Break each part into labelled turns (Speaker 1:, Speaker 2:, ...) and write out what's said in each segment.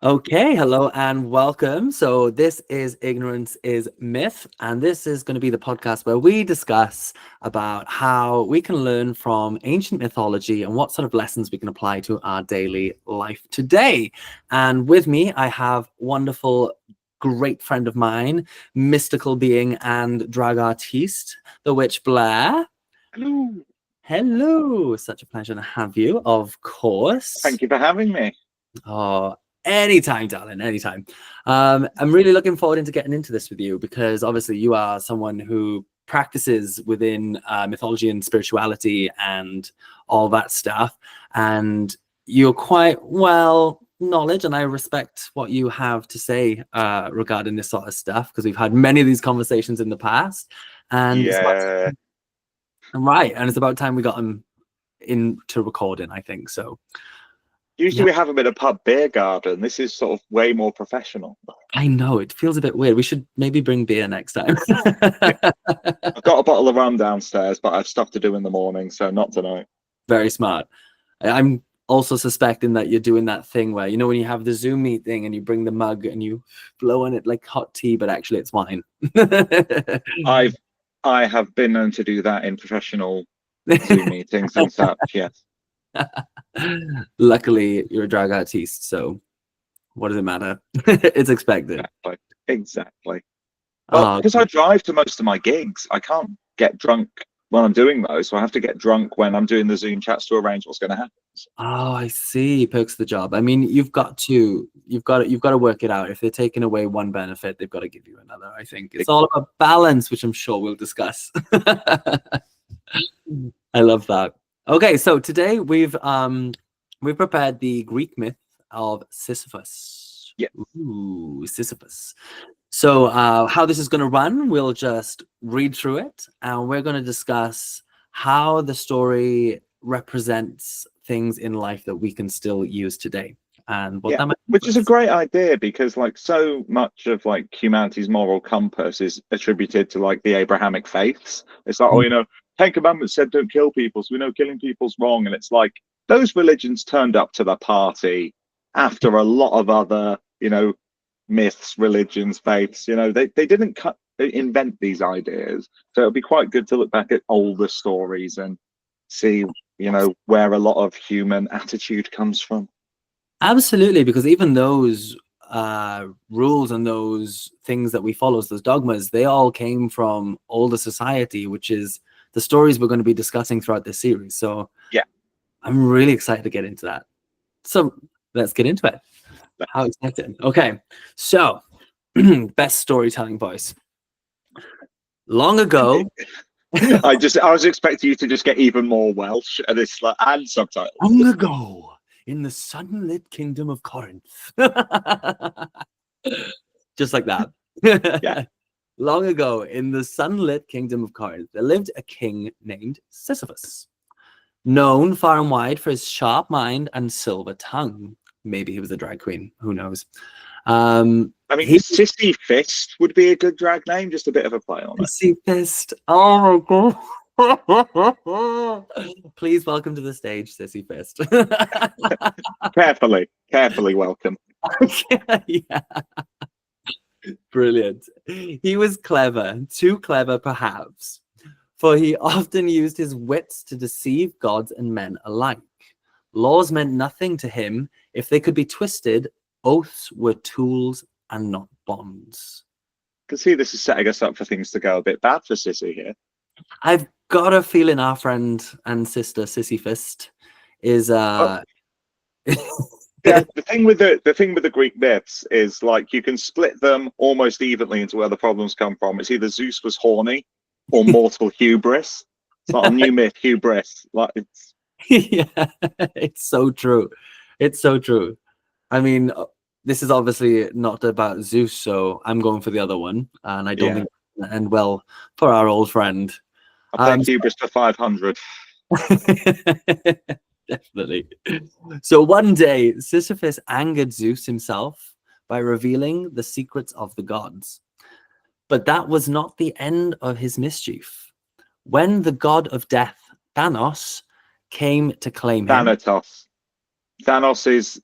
Speaker 1: Okay, hello and welcome. So this is Ignorance is Myth, and this is going to be the podcast where we discuss about how we can learn from ancient mythology and what sort of lessons we can apply to our daily life today. And with me, I have wonderful, great friend of mine, mystical being and drag artiste, the witch Blair.
Speaker 2: Hello.
Speaker 1: Hello, such a pleasure to have you, of course.
Speaker 2: Thank you for having me.
Speaker 1: Oh, anytime, darling, anytime. I'm really looking forward into getting into this with you because obviously you are someone who practices within mythology and spirituality and all that stuff. And you're quite well knowledge, and I respect what you have to say regarding this sort of stuff because we've had many of these conversations in the past. And it's about
Speaker 2: Yeah.
Speaker 1: right, and it's about time we got them into recording, I think. So
Speaker 2: Usually
Speaker 1: yeah.
Speaker 2: we have them in a pub beer garden. This is sort of way more professional.
Speaker 1: I know, it feels a bit weird. We should maybe bring beer next time.
Speaker 2: Yeah. I've got a bottle of rum downstairs, but I've stuff to do in the morning, so not tonight.
Speaker 1: Very smart. I'm also suspecting that you're doing that thing where, you know, when you have the Zoom meeting and you bring the mug and you blow on it like hot tea, but actually it's wine.
Speaker 2: I have been known to do that in professional Zoom meetings and such, yes.
Speaker 1: Luckily, you're a drag artiste, so what does it matter? It's expected.
Speaker 2: Exactly. Well, because I drive to most of my gigs, I can't get drunk when I'm doing those, so I have to get drunk when I'm doing the Zoom chats to arrange what's going to happen.
Speaker 1: Oh, I see. Perks of the job. I mean, you've got to work it out. If they're taking away one benefit, they've got to give you another. I think it's all about balance, which I'm sure we'll discuss. I love that. Okay, so today we've prepared the Greek myth of Sisyphus.
Speaker 2: Yeah.
Speaker 1: Ooh, Sisyphus. So how this is going to run, we'll just read through it, and we're going to discuss how the story represents things in life that we can still use today, and what that might be.
Speaker 2: Which is a great idea because like so much of like humanity's moral compass is attributed to like the Abrahamic faiths. It's like, oh, you know, 10 Commandments said don't kill people, so we know killing people's wrong. And it's like those religions turned up to the party after a lot of other, you know, myths, religions, faiths. You know, they didn't invent these ideas. So it'll be quite good to look back at older stories and see, you know, where a lot of human attitude comes from.
Speaker 1: Absolutely, because even those rules and those things that we follow, those dogmas, they all came from older society, which is the stories we're going to be discussing throughout this series. So
Speaker 2: yeah,
Speaker 1: I'm really excited to get into that. So let's get into it. How excited. Okay, so best storytelling voice. Long ago.
Speaker 2: I was expecting you to just get even more Welsh and it's like and subtitles.
Speaker 1: Long ago in the sunlit kingdom of Corinth. Just like that.
Speaker 2: Yeah.
Speaker 1: Long ago in the sunlit kingdom of Corinth, there lived a king named Sisyphus, known far and wide for his sharp mind and silver tongue. Maybe he was a drag queen. Who knows?
Speaker 2: I mean, Sissy Fist would be a good drag name, just a bit of a play on it.
Speaker 1: Sissy Fist. Oh my god. Please welcome to the stage, Sissy Fist.
Speaker 2: Carefully welcome.
Speaker 1: Yeah. Brilliant. He was clever, too clever perhaps, for he often used his wits to deceive gods and men alike. Laws meant nothing to him if they could be twisted. Oaths were tools and not bonds.
Speaker 2: I can see this is setting us up for things to go a bit bad for Sissy here.
Speaker 1: I've got a feeling our friend and sister Sissy Fist is
Speaker 2: Yeah, the thing with the Greek myths is like you can split them almost evenly into where the problems come from. It's either Zeus was horny or mortal hubris. It's not a new myth, hubris. Like it's
Speaker 1: yeah, it's so true. It's so true. I mean, this is obviously not about Zeus, so I'm going for the other one, and I don't think it'll end well for our old friend.
Speaker 2: I'll take hubris for 500.
Speaker 1: Definitely. So one day, Sisyphus angered Zeus himself by revealing the secrets of the gods. But that was not the end of his mischief. When the god of death, Thanos, came to claim him.
Speaker 2: Thanatos. Thanos is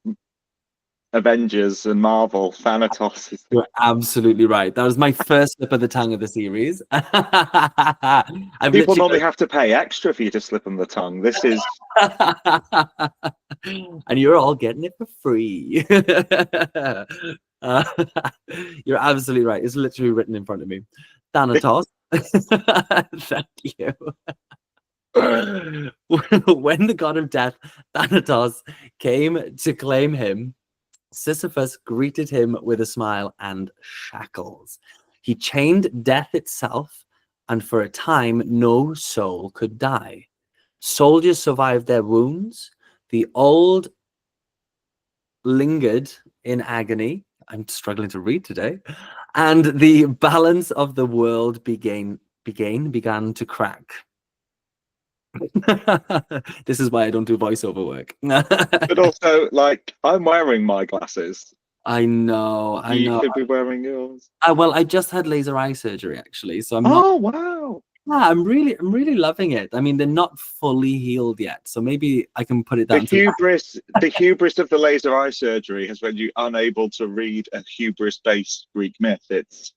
Speaker 2: Avengers and Marvel, Thanatos is
Speaker 1: You're absolutely right. That was my first slip of the tongue of the series. I've
Speaker 2: people
Speaker 1: literally
Speaker 2: normally have to pay extra for you to slip them the tongue. This is
Speaker 1: and you're all getting it for free. Uh, you're absolutely right. It's literally written in front of me. Thanatos. Thank you. When the god of death, Thanatos, came to claim him, Sisyphus greeted him with a smile and shackles. He chained death itself, and for a time, no soul could die. Soldiers survived their wounds. The old lingered in agony. I'm struggling to read today. And the balance of the world began to crack. This is why I don't do voiceover work.
Speaker 2: but also like I'm wearing my glasses.
Speaker 1: I know.
Speaker 2: You could be wearing yours.
Speaker 1: Well, I just had laser eye surgery actually, so I'm not.
Speaker 2: Oh wow.
Speaker 1: Yeah, I'm really loving it. I mean, they're not fully healed yet, so maybe I can put it
Speaker 2: The
Speaker 1: down to
Speaker 2: hubris of the laser eye surgery has made you unable to read a hubris-based Greek myth. It's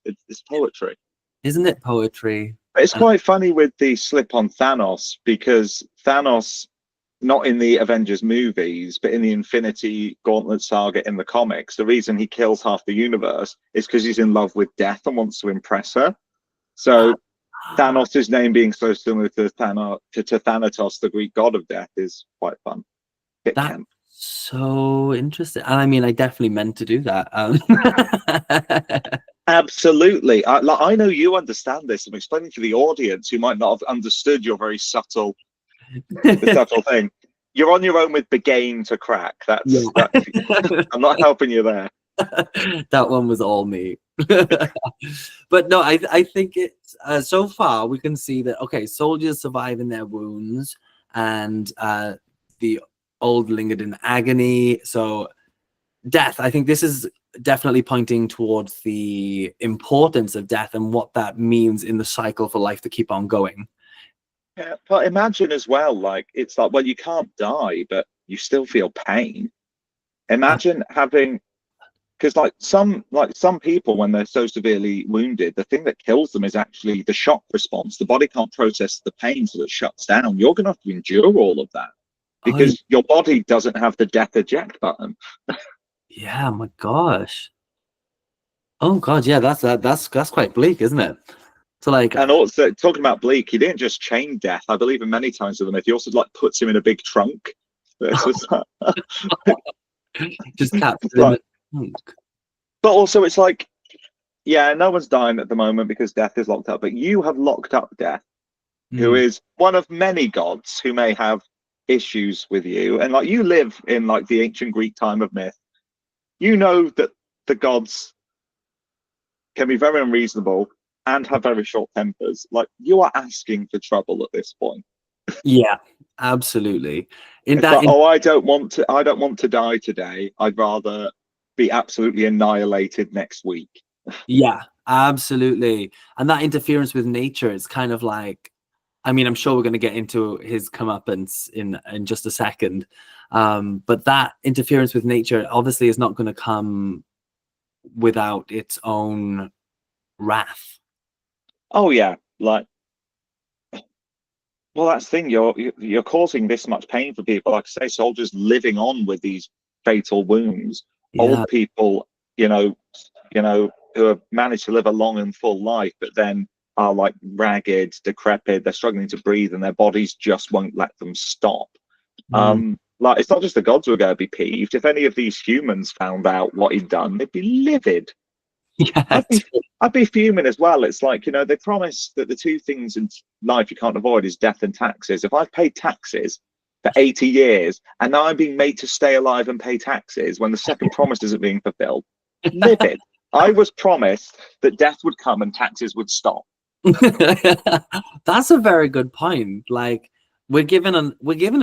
Speaker 2: poetry.
Speaker 1: Isn't it poetry?
Speaker 2: It's quite funny with the slip on Thanos because Thanos, not in the Avengers movies, but in the Infinity Gauntlet saga in the comics, the reason he kills half the universe is because he's in love with Death and wants to impress her. So Thanos' name being so similar to Thanatos, the Greek god of death, is quite fun.
Speaker 1: That's so interesting. And I mean, I definitely meant to do that.
Speaker 2: Absolutely. I know you understand this. I'm explaining to the audience who might not have understood your very subtle thing. You're on your own with Begain to crack. That's I'm not helping you there.
Speaker 1: That one was all me. But no, I think it's so far we can see that okay, soldiers survive in their wounds, and the old lingered in agony. So death, I think this is definitely pointing towards the importance of death and what that means in the cycle for life to keep on going.
Speaker 2: Yeah, but imagine as well, like it's like, well, you can't die, but you still feel pain. Imagine having, because like some people when they're so severely wounded, the thing that kills them is actually the shock response. The body can't process the pain, so it shuts down. You're going to have to endure all of that because your body doesn't have the death eject button.
Speaker 1: Yeah, my gosh. Oh god, yeah, that's quite bleak, isn't it? So like,
Speaker 2: and also talking about bleak, he didn't just chain death. I believe in many times of the myth, he also like puts him in a big trunk.
Speaker 1: just captured him.
Speaker 2: But also, it's like, yeah, no one's dying at the moment because death is locked up. But you have locked up death, who is one of many gods who may have issues with you. And like you live in like the ancient Greek time of myth, you know that the gods can be very unreasonable and have very short tempers. Like you are asking for trouble at this point.
Speaker 1: Yeah, absolutely.
Speaker 2: I don't want to die today. I'd rather be absolutely annihilated next week.
Speaker 1: Yeah, absolutely. And that interference with nature is kind of like, I mean, I'm sure we're going to get into his comeuppance in just a second. But that interference with nature obviously is not going to come without its own wrath.
Speaker 2: Oh yeah, like, well, that's the thing. You're causing this much pain for people. Like I say, soldiers living on with these fatal wounds.
Speaker 1: Yeah.
Speaker 2: Old people, who have managed to live a long and full life, but then are like ragged, decrepit. They're struggling to breathe, and their bodies just won't let them stop. Like it's not just the gods who are going to be peeved. If any of these humans found out what he'd done, they'd be livid.
Speaker 1: Yeah,
Speaker 2: I'd be fuming as well. It's like, they promise that the two things in life you can't avoid is death and taxes. If I've paid taxes for 80 years and now I'm being made to stay alive and pay taxes when the second promise isn't being fulfilled, livid. I was promised that death would come and taxes would stop.
Speaker 1: That's a very good point. Like we're given a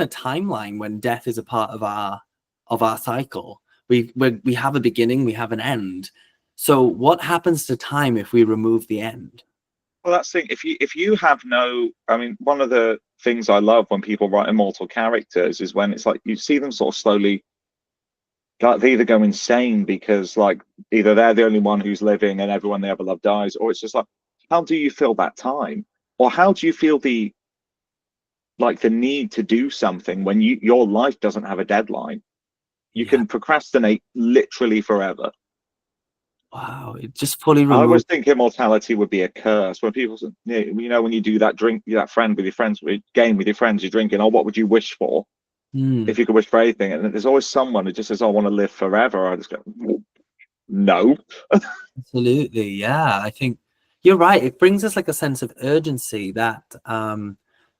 Speaker 1: timeline when death is a part of our cycle. We have a beginning, we have an end. So what happens to time if we remove the end?
Speaker 2: Well, that's the thing. If you have no, I mean, one of the things I love when people write immortal characters is when it's like you see them sort of slowly like they either go insane because like either they're the only one who's living and everyone they ever love dies, or it's just like, how do you feel that time? Or how do you feel the need to do something when your life doesn't have a deadline? You
Speaker 1: Yeah.
Speaker 2: can procrastinate literally forever.
Speaker 1: Wow. It just fully
Speaker 2: I always
Speaker 1: removed.
Speaker 2: think immortality would be a curse. When people say, when you do that that friend with your friends, game with your friends, you're drinking, oh, what would you wish for
Speaker 1: Hmm.
Speaker 2: if you could wish for anything? And there's always someone who just says, I want to live forever. I just go, no.
Speaker 1: Absolutely. Yeah. I think you're right. It brings us like a sense of urgency, that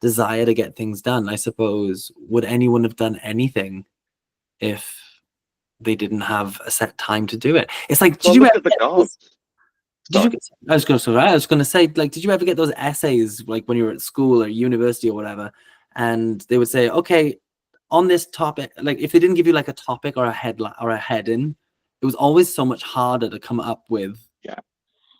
Speaker 1: desire to get things done. I suppose, would anyone have done anything if they didn't have a set time to do it? It's like, did
Speaker 2: Well,
Speaker 1: you
Speaker 2: look
Speaker 1: ever
Speaker 2: at the
Speaker 1: get
Speaker 2: gods.
Speaker 1: those, did you
Speaker 2: Sorry.
Speaker 1: get, I was gonna say, like, did you ever get those essays like when you were at school or university or whatever, and they would say, okay, on this topic, like if they didn't give you like a topic or a headline or a heading, it was always so much harder to come up
Speaker 2: Yeah.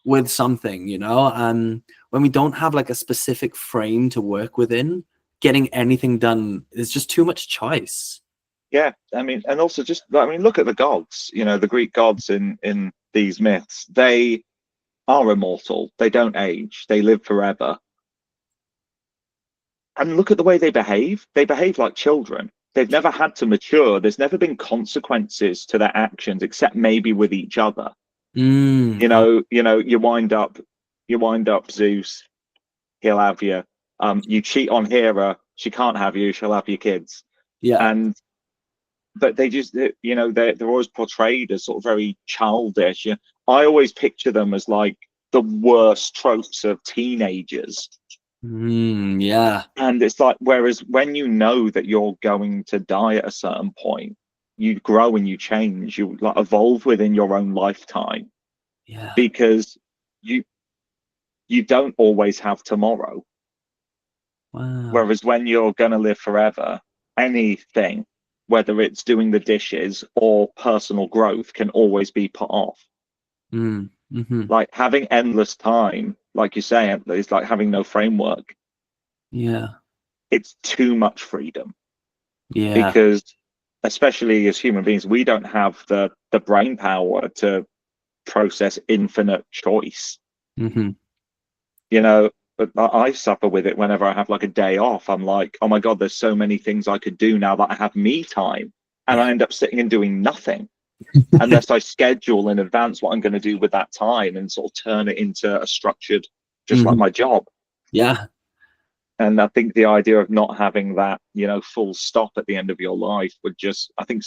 Speaker 1: with something, you know. When we don't have like a specific frame to work within, getting anything done is just too much choice.
Speaker 2: Yeah. I mean, and also just, I mean, look at the gods, the Greek gods in these myths. They are immortal. They don't age. They live forever. And look at the way they behave. They behave like children. They've never had to mature. There's never been consequences to their actions, except maybe with each other.
Speaker 1: Oh,
Speaker 2: You wind up Zeus, he'll have you. You cheat on Hera, she can't have you, she'll have your kids.
Speaker 1: yeah.
Speaker 2: And but they just, they're always portrayed as sort of very childish. I always picture them as like the worst tropes of teenagers.
Speaker 1: Yeah.
Speaker 2: And it's like, whereas when you know that you're going to die at a certain point, you grow and you change, you like evolve within your own lifetime,
Speaker 1: Yeah.
Speaker 2: because you you don't always have tomorrow.
Speaker 1: Wow.
Speaker 2: Whereas when you're going to live forever, anything, whether it's doing the dishes or personal growth, can always be put off.
Speaker 1: Mm-hmm.
Speaker 2: Like having endless time, like you say, it's like having no framework.
Speaker 1: Yeah.
Speaker 2: It's too much freedom,
Speaker 1: Yeah.
Speaker 2: because especially as human beings, we don't have the brain power to process infinite choice.
Speaker 1: Mm-hmm.
Speaker 2: You know, but I suffer with it whenever I have like a day off. I'm like, oh my God, there's so many things I could do now that I have me time. And
Speaker 1: Yeah.
Speaker 2: I end up sitting and doing nothing unless I schedule in advance what I'm going to do with that time and sort of turn it into a structured, just like
Speaker 1: Hmm.
Speaker 2: my job.
Speaker 1: Yeah.
Speaker 2: And I think the idea of not having that, full stop at the end of your life would just, I think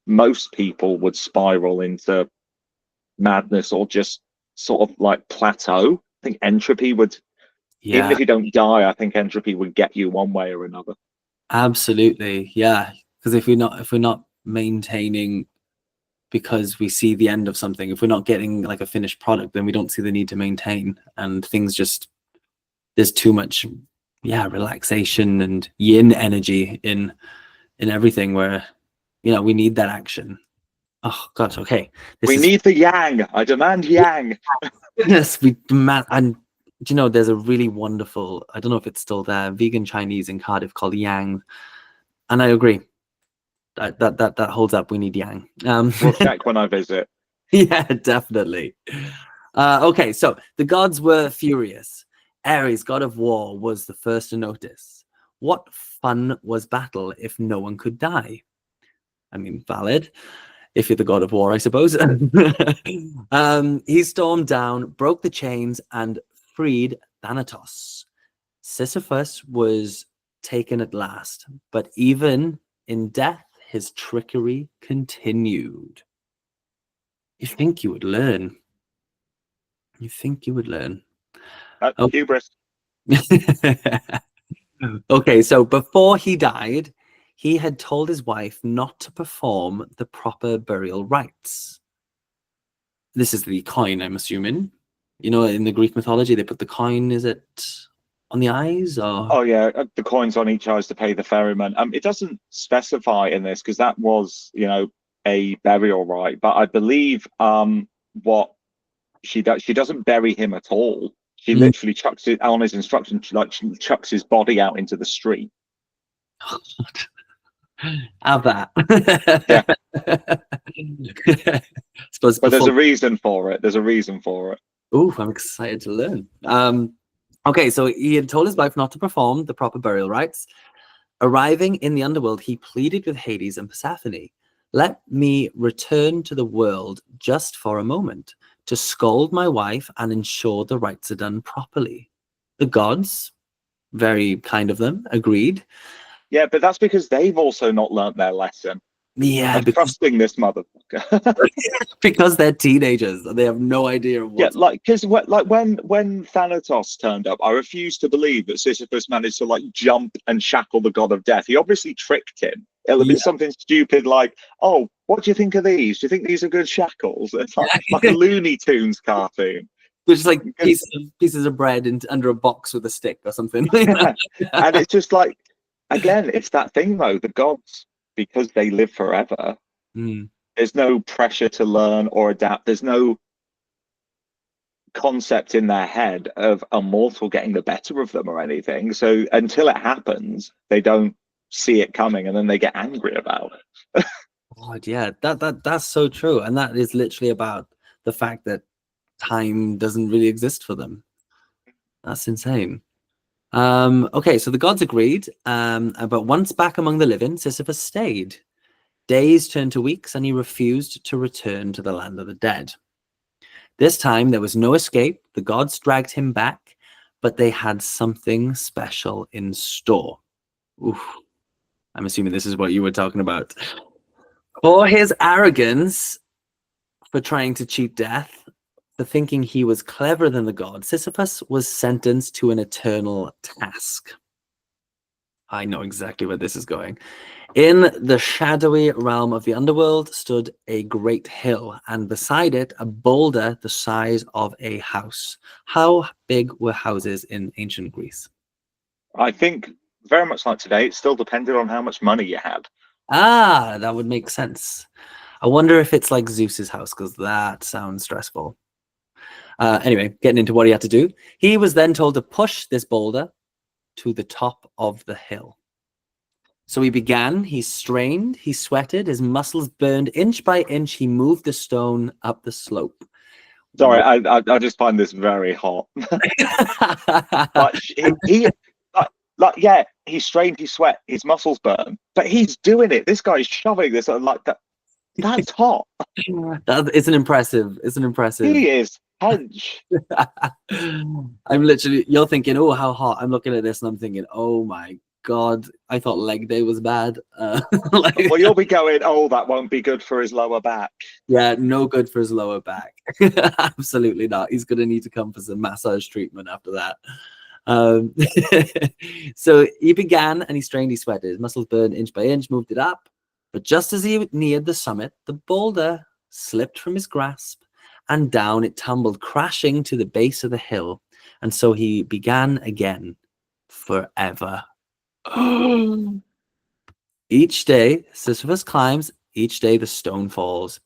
Speaker 2: most people would spiral into madness or just sort of like plateau. I think entropy would, even
Speaker 1: Yeah.
Speaker 2: if you don't die, I think entropy would get you one way or another.
Speaker 1: Absolutely. Yeah. Because if we're not maintaining because we see the end of something, if we're not getting like a finished product, then we don't see the need to maintain, and things just, there's too much, yeah, relaxation and yin energy in everything, where we need that action. Oh god, okay, this
Speaker 2: We
Speaker 1: is
Speaker 2: need the yang. I demand yang.
Speaker 1: goodness, we man. And do you know, there's a really wonderful, I don't know if it's still there, vegan Chinese in Cardiff called Yang, and I agree that holds up. We need Yang.
Speaker 2: We'll check when I visit.
Speaker 1: Yeah, definitely. Okay, so the gods were furious. Ares, god of war, was the first to notice. What fun was battle if no one could die? I mean, valid, if you're the god of war, I suppose. He stormed down, broke the chains, and freed Thanatos. Sisyphus was taken at last, but even in death, his trickery continued. You think you would learn. You think you would learn. Oh.
Speaker 2: Hubris.
Speaker 1: Okay, so before he died, he had told his wife not to perform the proper burial rites. This is the coin, I'm assuming. In the Greek mythology, they put the coin, is it on the eyes or?
Speaker 2: Oh yeah, the coins on each eyes to pay the ferryman. It doesn't specify in this because that was, a burial rite. But I believe what she does, she doesn't bury him at all. She
Speaker 1: Mm.
Speaker 2: literally chucks it on his instruction, like she chucks his body out into the street.
Speaker 1: Have that.
Speaker 2: Yeah.
Speaker 1: Suppose
Speaker 2: But there's
Speaker 1: before.
Speaker 2: a reason for it. There's a reason for it.
Speaker 1: Ooh, I'm excited to learn. Okay, so he had told his wife not to perform the proper burial rites. Arriving in the underworld, he pleaded with Hades and Persephone, "Let me return to the world just for a moment to scold my wife and ensure the rites are done properly." The gods, very kind of them, agreed.
Speaker 2: Yeah, but that's because they've also not learnt their lesson
Speaker 1: Yeah,
Speaker 2: of trusting this motherfucker.
Speaker 1: because they're teenagers. They have no idea
Speaker 2: Yeah,
Speaker 1: what's.
Speaker 2: like because when Thanatos turned up, I refused to believe that Sisyphus managed to like jump and shackle the god of death. He obviously tricked him. It'll have been
Speaker 1: Yeah.
Speaker 2: something stupid like, "Oh, what do you think of these? Do you think these are good shackles?" It's like a Looney Tunes cartoon.
Speaker 1: Which is like
Speaker 2: Because,
Speaker 1: pieces of bread under a box with a stick or something.
Speaker 2: yeah, and it's just like, again, it's that thing though. The gods, because they live forever,
Speaker 1: Mm.
Speaker 2: there's no pressure to learn or adapt. There's no concept in their head of a mortal getting the better of them or anything. So until it happens, they don't see it coming, and then they get angry about it.
Speaker 1: God, yeah, that's so true, and that is literally about the fact that time doesn't really exist for them. That's insane. Okay, so the gods agreed, but once back among the living, Sisyphus stayed. Days turned to weeks, and he refused to return to the land of the dead. This time, there was no escape. The gods dragged him back, but they had something special in store. Oof, I'm assuming this is what you were talking about. For his arrogance, for trying to cheat death, for thinking he was cleverer than the god, Sisyphus was sentenced to an eternal task. I know exactly where this is going. In the shadowy realm of the underworld stood a great hill, and beside it, a boulder the size of a house. How big were houses in ancient Greece?
Speaker 2: I think very much like today, it still depended on how much money you had.
Speaker 1: Ah, that would make sense. I wonder if it's like Zeus's house, because that sounds stressful. Anyway, getting into what he had to do. He was then told to push this boulder to the top of the hill. So he began, he strained, he sweated, his muscles burned inch by inch. He moved the stone up the slope.
Speaker 2: Sorry, I just find this very hot. Like he like yeah, he strained, he sweat, his muscles burn, but he's doing it. This guy's shoving this like that. That's hot.
Speaker 1: It's an impressive. It's an impressive.
Speaker 2: He is hench.
Speaker 1: I'm literally. You're thinking, oh, how hot. I'm looking at this and I'm thinking, oh my god. I thought leg day was bad. Like,
Speaker 2: Well, you'll be going, oh, that won't be good for his lower back.
Speaker 1: yeah, no good for his lower back. Absolutely not. He's gonna need to come for some massage treatment after that. Um, so he began and he strained, he sweated, his muscles burned inch by inch, moved it up. But just as he neared the summit, the boulder slipped from his grasp and down it tumbled, crashing to the base of the hill. And so he began again forever. Each day, Sisyphus climbs, each day the stone falls.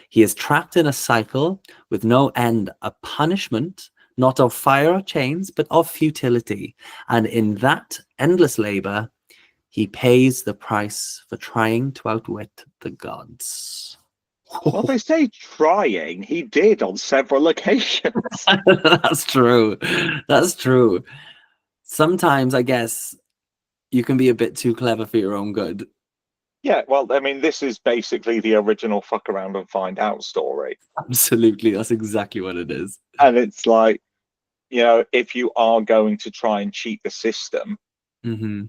Speaker 1: He is trapped in a cycle with no end, a punishment, not of fire or chains, but of futility. And in that endless labor, he pays the price for trying to outwit the gods.
Speaker 2: Well, they say trying. He did on several occasions.
Speaker 1: That's true. That's true. Sometimes, I guess, you can be a bit too clever for your own good.
Speaker 2: Yeah, well, I mean, this is basically the original fuck around and find out story.
Speaker 1: Absolutely. That's exactly what it is.
Speaker 2: And it's like, you know, if you are going to try and cheat the system,
Speaker 1: Mm-hmm.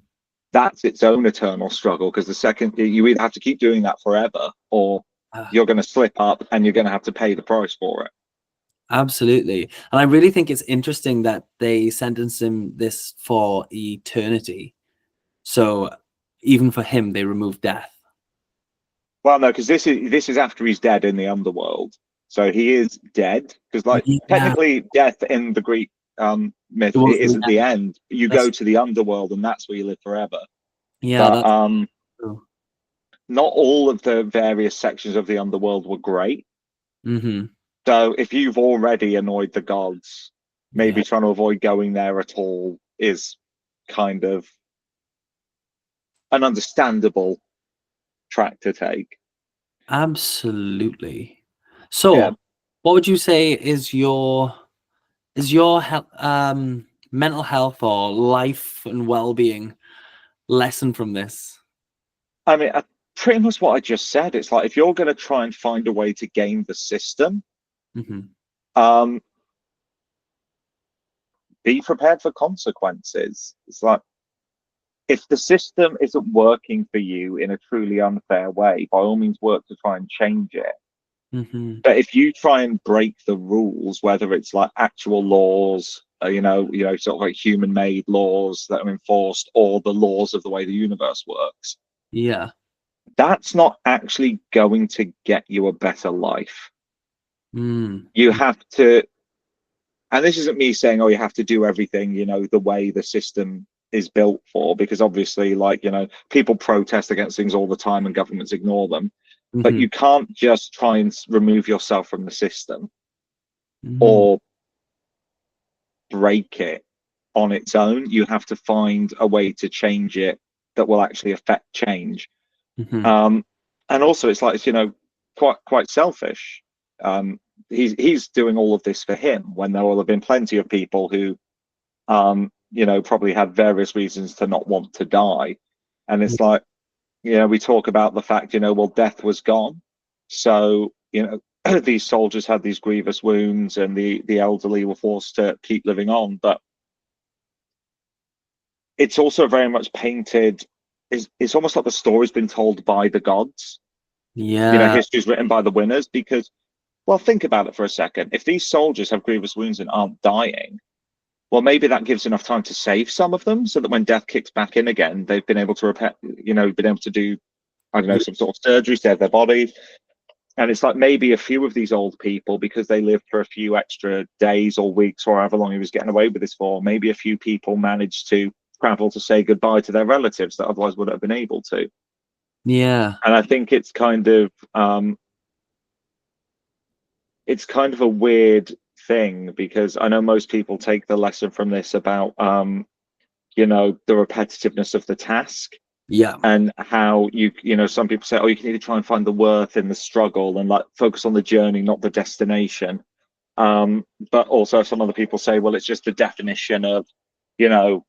Speaker 2: that's its own eternal struggle. Because the second you either have to keep doing that forever, or you're going to slip up and you're going to have to pay the price for it.
Speaker 1: Absolutely. And I really think it's interesting that they sentenced him this for eternity. So even for him, they removed death.
Speaker 2: Well, no, because this is after he's dead in the underworld, so he is dead. Because like
Speaker 1: Yeah,
Speaker 2: technically, death in the Greek myth,
Speaker 1: it
Speaker 2: it
Speaker 1: wasn't
Speaker 2: isn't the end. You
Speaker 1: that's
Speaker 2: go to the underworld, and that's where you live forever.
Speaker 1: yeah,
Speaker 2: But
Speaker 1: that's true.
Speaker 2: not all of the various sections of the underworld were great.
Speaker 1: Mm-hmm.
Speaker 2: So if you've already annoyed the gods,
Speaker 1: Yeah.
Speaker 2: maybe trying to avoid going there at all is kind of an understandable track to take.
Speaker 1: Absolutely.
Speaker 2: Yeah.
Speaker 1: So, what would you say is your mental health or life and well-being lesson from this?
Speaker 2: I mean, pretty much what I just said. It's like if you're going to try and find a way to game the system,
Speaker 1: Hmm.
Speaker 2: um, be prepared for consequences. It's like if the system isn't working for you in a truly unfair way, by all means work to try and change it.
Speaker 1: Hmm.
Speaker 2: But if you try and break the rules, whether it's like actual laws, sort of like human-made laws that are enforced, or the laws of the way the universe works,
Speaker 1: Yeah.
Speaker 2: that's not actually going to get you a better life.
Speaker 1: Mm.
Speaker 2: You have to, and this isn't me saying, oh, you have to do everything, the way the system is built for, because obviously, like, people protest against things all the time and governments ignore them. But
Speaker 1: Hmm.
Speaker 2: you can't just try and remove yourself from the system
Speaker 1: Mm.
Speaker 2: or break it on its own. You have to find a way to change it that will actually affect change.
Speaker 1: Hmm.
Speaker 2: Um, and also, it's like, quite selfish. He's doing all of this for him when there will have been plenty of people who probably had various reasons to not want to die. And it's like, we talk about the fact, well, death was gone. So, these soldiers had these grievous wounds and the elderly were forced to keep living on. But it's also very much painted, it's almost like the story's been told by the gods.
Speaker 1: Yeah.
Speaker 2: History's written by the winners because, well, think about it for a second. If these soldiers have grievous wounds and aren't dying, well, maybe that gives enough time to save some of them so that when death kicks back in again, they've been able to repair, been able to do, I don't know,
Speaker 1: Yeah.
Speaker 2: some sort of surgery, save their bodies. And it's like maybe a few of these old people, because they lived for a few extra days or weeks or however long he was getting away with this for, maybe a few people managed to travel to say goodbye to their relatives that otherwise wouldn't have been able to.
Speaker 1: Yeah.
Speaker 2: And I think it's kind of a weird thing because I know most people take the lesson from this about the repetitiveness of the task
Speaker 1: Yeah.
Speaker 2: and how some people say, oh, you can either try and find the worth in the struggle and like focus on the journey, not the destination. But also some other people say, well, it's just the definition of you know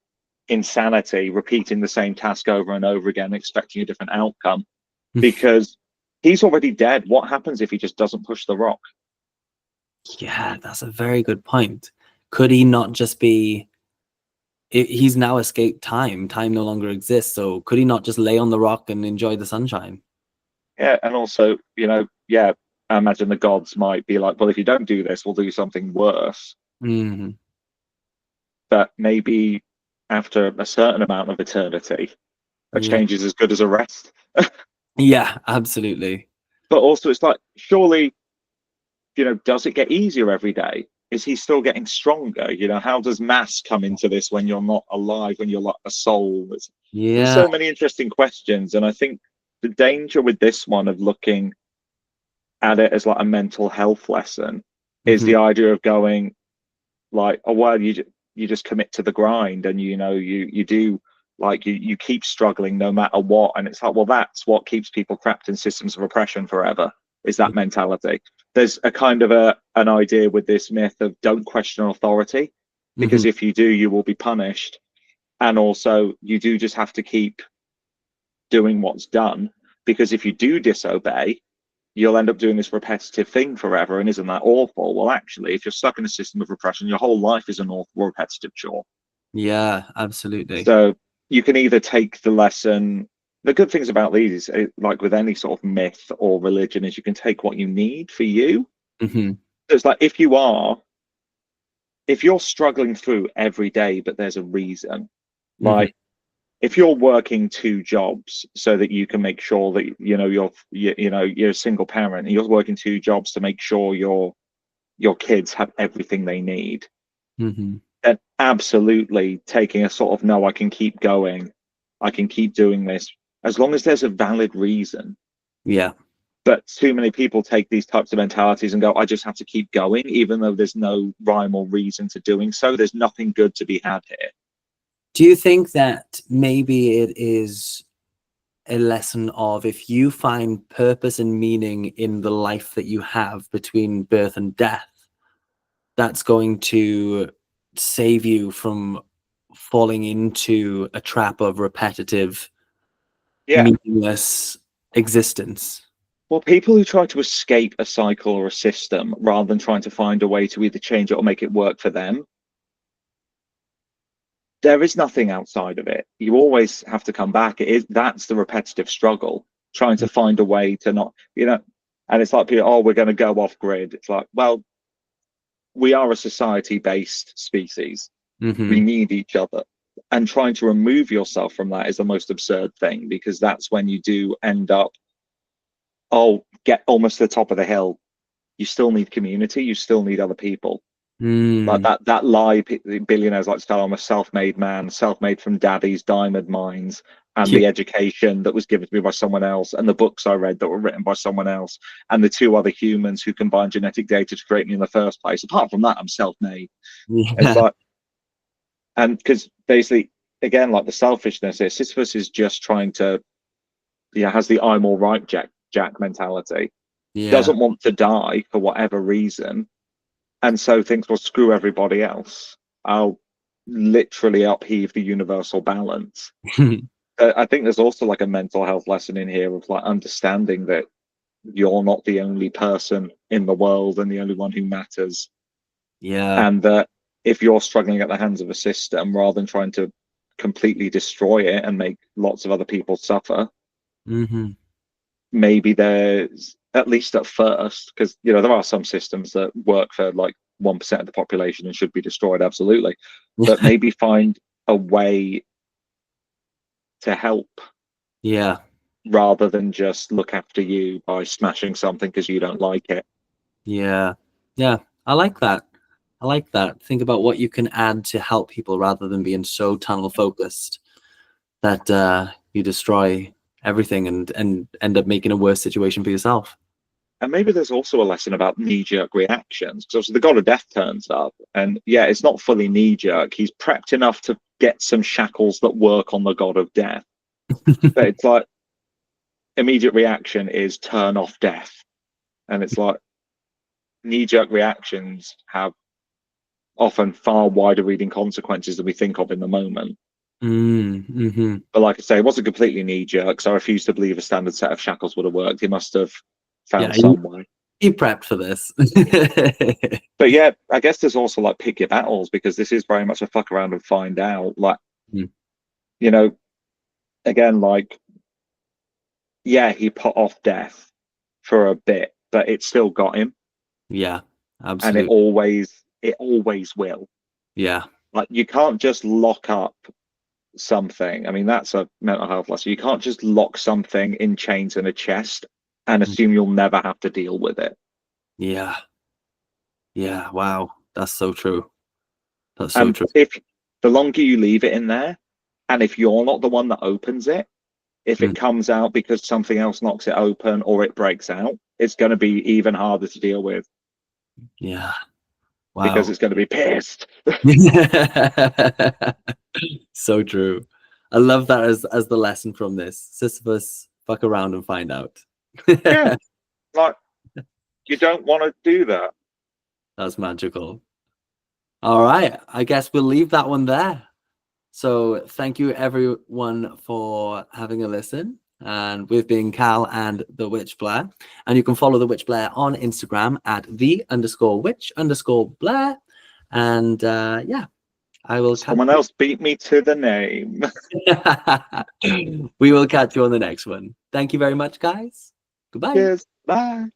Speaker 2: insanity, repeating the same task over and over again, expecting a different outcome, because he's already dead. What happens if he just doesn't push the rock?
Speaker 1: Yeah, that's a very good point. Could he not just be he's now escaped time. Time no longer exists. So could he not just lay on the rock and enjoy the sunshine?
Speaker 2: Yeah, and also, yeah, I imagine the gods might be like, well, if you don't do this, we'll do something worse.
Speaker 1: Hmm.
Speaker 2: But maybe after a certain amount of eternity, a
Speaker 1: Yeah.
Speaker 2: change is as good as a rest.
Speaker 1: Yeah, absolutely.
Speaker 2: But also, it's like, surely, does it get easier every day? Is he still getting stronger? How does mass come into this when you're not alive, when you're like a soul? There's
Speaker 1: Yeah.
Speaker 2: so many interesting questions. And I think the danger with this one of looking at it as like a mental health lesson is
Speaker 1: Hmm.
Speaker 2: the idea of going like, oh well, you just commit to the grind and you do like you keep struggling no matter what. And it's like, well, that's what keeps people trapped in systems of oppression forever, is that mentality. There's a kind of an idea with this myth of don't question authority,
Speaker 1: Hmm.
Speaker 2: because if you do, you will be punished. And also you do just have to keep doing what's done, because if you do disobey, you'll end up doing this repetitive thing forever. And isn't that awful? Well, actually, if you're stuck in a system of repression, your whole life is an awful repetitive chore.
Speaker 1: Yeah, absolutely.
Speaker 2: So you can either take the lesson. The good things about these, like with any sort of myth or religion, is you can take what you need for you.
Speaker 1: Hmm.
Speaker 2: So it's like if you're struggling through every day, but there's a reason,
Speaker 1: Hmm.
Speaker 2: like if you're working two jobs so that you can make sure that you're a single parent and you're working two jobs to make sure your kids have everything they need,
Speaker 1: Hmm.
Speaker 2: then absolutely taking a sort of, no, I can keep going, I can keep doing this as long as there's a valid reason.
Speaker 1: Yeah.
Speaker 2: But too many people take these types of mentalities and go, I just have to keep going even though there's no rhyme or reason to doing so. There's nothing good to be had here.
Speaker 1: Do you think that maybe it is a lesson of, if you find purpose and meaning in the life that you have between birth and death, that's going to save you from falling into a trap of repetitive,
Speaker 2: Yeah.
Speaker 1: meaningless existence.
Speaker 2: Well, people who try to escape a cycle or a system rather than trying to find a way to either change it or make it work for them, there is nothing outside of it. You always have to come back. That's the repetitive struggle, trying to find a way to not, and it's like people, oh, we're going to go off grid. It's like, well, we are a society-based species. We need each other. And trying to remove yourself from that is the most absurd thing, because that's when you do end up, get almost to the top of the hill. You still need community. You still need other people. Like that lie billionaires like to tell, I'm a self-made man, self-made from daddy's diamond mines, and the education that was given to me by someone else, and the books I read that were written by someone else, and the 2 other humans who combined genetic data to create me in the first place. Apart from that, I'm self-made. It's like, and because basically, again, like the selfishness here, Sisyphus is just trying to, has the I'm all right Jack mentality. Doesn't want to die for whatever reason. And so thinks, well, screw everybody else. I'll literally upheave the universal balance. I think there's also like a mental health lesson in here of like understanding that you're not the only person in the world and the only one who matters. And that if you're struggling at the hands of a system, rather than trying to completely destroy it and make lots of other people suffer, maybe there's, at least at first, because there are some systems that work for like 1% of the population and should be destroyed, absolutely, but maybe find a way to help, rather than just look after you by smashing something because you don't like it.
Speaker 1: I like that. Think about what you can add to help people, rather than being so tunnel focused that you destroy everything and end up making a worse situation for yourself.
Speaker 2: And maybe there's also a lesson about knee-jerk reactions, because the god of death turns up, and it's not fully knee-jerk. He's prepped enough to get some shackles that work on the god of death. But it's like, immediate reaction is turn off death. And it's like, knee-jerk reactions have often far wider reading consequences than we think of in the moment. But like I say, it wasn't completely knee-jerk, so I refuse to believe a standard set of shackles would have worked. He must have found some way.
Speaker 1: He prepped for this.
Speaker 2: But I guess there's also like pick your battles, because this is very much a fuck around and find out. Like, again, like, he put off death for a bit, but it still got him.
Speaker 1: Absolutely.
Speaker 2: And it always will. Like, you can't just lock up something. I mean, that's a mental health lesson. You can't just lock something in chains in a chest and assume you'll never have to deal with it.
Speaker 1: Wow, that's so true. That's so true.
Speaker 2: If the longer you leave it in there, and if you're not the one that opens it, if it comes out because something else knocks it open or it breaks out, it's going to be even harder to deal with.
Speaker 1: Wow.
Speaker 2: Because it's going to be pissed.
Speaker 1: So true. I love that as the lesson from this. Sisyphus, fuck around and find out.
Speaker 2: Like, you don't want to do that.
Speaker 1: That's magical. All right, I guess we'll leave that one there. So thank you everyone for having a listen. And we've been Cal and the Witch Blair. And you can follow the Witch Blair on Instagram at _witch_Blair. And I will.
Speaker 2: Someone else beat me to the name.
Speaker 1: We will catch you on the next one. Thank you very much, guys. Goodbye.
Speaker 2: Cheers. Bye.